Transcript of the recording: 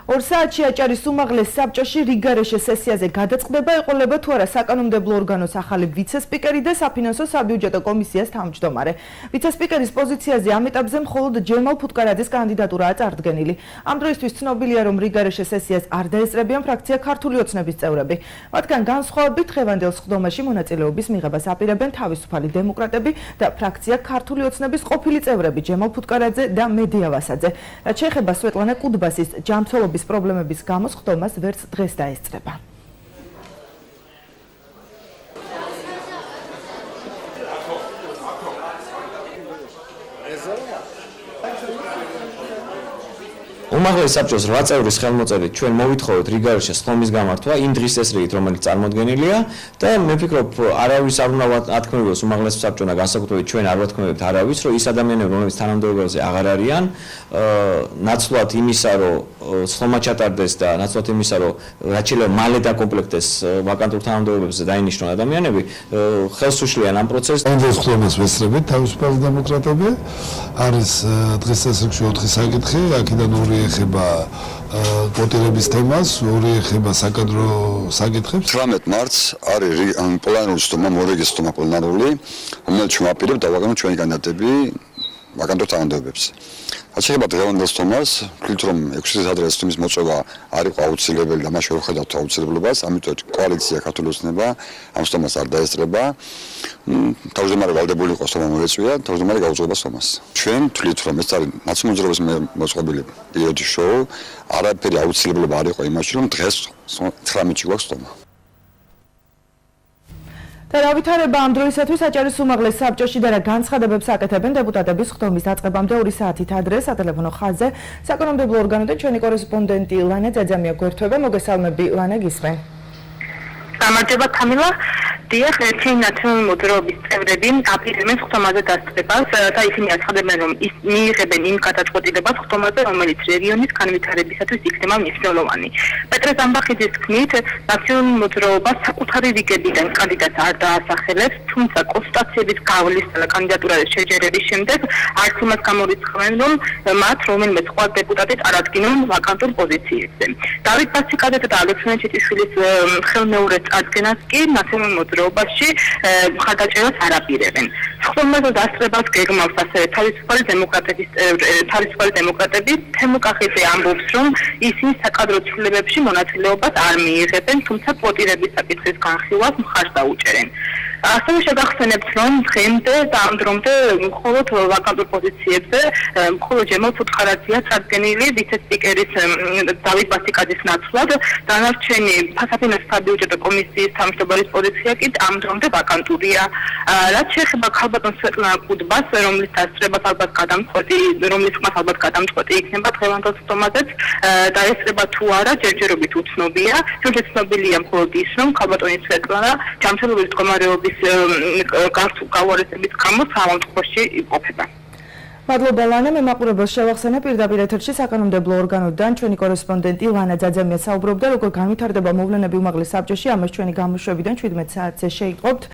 2 საათში აჭარის უმაღლეს საბჭოში რიგარეშე სესიაზე გადაწყდება ეყოლება თუ არა საკანონმდებლო ორგანოს ახალი ვიცე-სპიკერი და საფინანსო საბიუჯეტო კომისიას თავმჯდომარე. ვიცე-სპიკერის პოზიციაზე ამ ეტაპზე მხოლოდ ჯემალ ფუტკარაძის კანდიდატურაა წარდგენილი. ამ დროისთვის ცნობილია, რომ რიგარეშე სესიას არ დაესწრებიან ფრაქცია ქართული ოცნების წევრები. მათგან განსხვავებით დღევანდელ სხდომაში მონაწილეობის მიღებას აპირებენ თავისუფალი დემოკრატები და ფრაქცია ქართული ოცნების ყოფილი წევრები ჯემალ ფუტკარაძე და მედია ვასაძე. რაც შეეხება სვეტლანა კუდბასის ჯანმრთელობის პრობლემების გამო სხდომას ვერც დღეს დაესწრება. უმაღლეს საბჭოს 8 წევრის ხელმოწერით ჩვენ მოვითხოვეთ რიგარეშე სხდომის გამართვა იმ დღის წესრიგით, რომელიც წარმოდგენილია და მე ვფიქრობ, არავის არ უნდა ათქმევოს უმაღლეს საბჭონა, განსაკუთრებით ჩვენ არ ვათქმევთ არავის, რომ ის ადამიანები, რომლებიც თანამდებობაზე აღარ არიან, ნაცვლად იმისა, რომ სხდომა ჩატარდეს და ნაცვლად იმისა, რომ რაც შეიძლება მალე დაკომპლექტდეს ვაკანტურ თანამდებობებზე დაინიშნონ ადამიანები, ხელს უშლიან ამ პროცესს. ამ სხდომას ვესწრებით თავისუფალი დემოკრატები. არის დღეს წესრიგში 4 საკითხი, აქედან 2 ეხება კვოტირების თემას, 2 ეხება საკადრო საკითხებს. 18 მარტს არის პოლონური სხდომა, მორეგის სხდომა პოლონური, რომელიც ვაპირებთ დავაგანოთ ჩვენი კანდიდატები ვაკანტურ თანამდებობებს. რაც შეეხება დღევანდელ სხდომას, ვთქვით, რომ 6 წლის ადრე სხდომის მოწვევა არ იყო აუცილებელი და მაშინ ვხედავთ აუცილებლობას, ამიტომ კოალიცია ქართული ოცნება ამ სხდომას არ დაესწრება. თავმჯდომარე ვალდებული იყო სხდომა მოეწვია, თავმჯდომარე გაუძღვება სხდომას. ჩვენ ვთვლით, რომ ეს არის ნაცნობრობის მოწყობილი პერიოდი შოუ, არაფერი აუცილებლობა არ იყო იმაში, რომ დღეს 19-ში გვაქვს სხდომა. და რა ვითარება ამ დროისათვის აჭარის უმაღლეს საბჭოში და რა განცხადებებს აკეთებენ დეპუტატების სხდომის დაწყებამდე 2 საათით ადრე სატელეფონო ხაზზე საკანონმდებლო ორგანოდან ჩვენი კორესპონდენტი ლანა ძაძამია გვერდება. მოგესალმები ლანა, გისმენ. გამარჯობა თამილა. დიახ, ერთი ნაციონალური მოძრაობის წევრები აპირებენ სხდომაზე დასწრებას და ისინი აცხადებენ, რომ მიიღებენ იმ გადაწყვეტილებას სხდომაზე, რომელიც რეგიონის განვითარებისათვის იქნება მნიშვნელოვანი. პეტრე ზამბახიძის თქმით, ნაციონალური მოძრაობა საკუთარი რიგებიდან კანდიდატს არ დაასახელებს, თუმცა კონსტიტუციების გავლის და კანდიდატურების შეჯერების შემდეგ არც იმას გამორიცხავენ, რომ მათ რომელიმე სხვა დეპუტატი წარადგინონ ვაკანტურ პოზიციებზე. დავით ბასიკაძე და ალექსანდრე ჩიტიშვილის ხელმეორე წარდგენას კი ნაციონალურ მოძრაობაში მხარდაჭერას არ აპირებენ. სხდომაზე დასწრებას გეგმავს ასევე თავისუფალი დემოკრატები. თემო კახიძე ამბობს, რომ ისინი საკადრო ცვლილებებში მონაწილეობას არ მიიღებენ, თუმცა კვოტირების საკითხის განხილვას მხარს დაუჭერენ. ასევე შეგახსენებთ, რომ დღემდე და ამ დრომდე მხოლოდ ვაკანტურ პოზიციებზე მხოლოდ ჯემალ ფუტკარაძეა წარდგენილი ვიცე-სპიკერის დავით ბასიკაძის ნაცვლად. დანარჩენი საფინანსო საბიუჯეტო კომისიის თავმჯდომარის პოზიცია კი ამ დრომდე ვაკანტურია. რაც შეეხება ქალბატონ სვეტლანა კუდბას, რომლის დასწრებას ალბათ გადამწყვეტი იქნება დღევანდელ სხდომაზეც, დაესწრება თუ არა ჯერჯერობით უცნობია. თუმცა ცნობილია მხოლოდ ის, რომ ქალბატონი სვეტლანა ჯანმრთელობის მდგომარეობის გავარესების გამო საავადმყოფოში იმყოფება. მადლობა ლანა, მე მაყურებელს შევახსენე პირდაპირ ეთერში საკანონმდებლო ორგანოდან ჩვენი კორესპონდენტი ლანა ძაძამია საუბრობდა, როგორ განვითარდება მოვლენები უმაღლეს საბჭოში, ამას ჩვენი გამოშვებიდან 17 საათზე შეიტყობთ.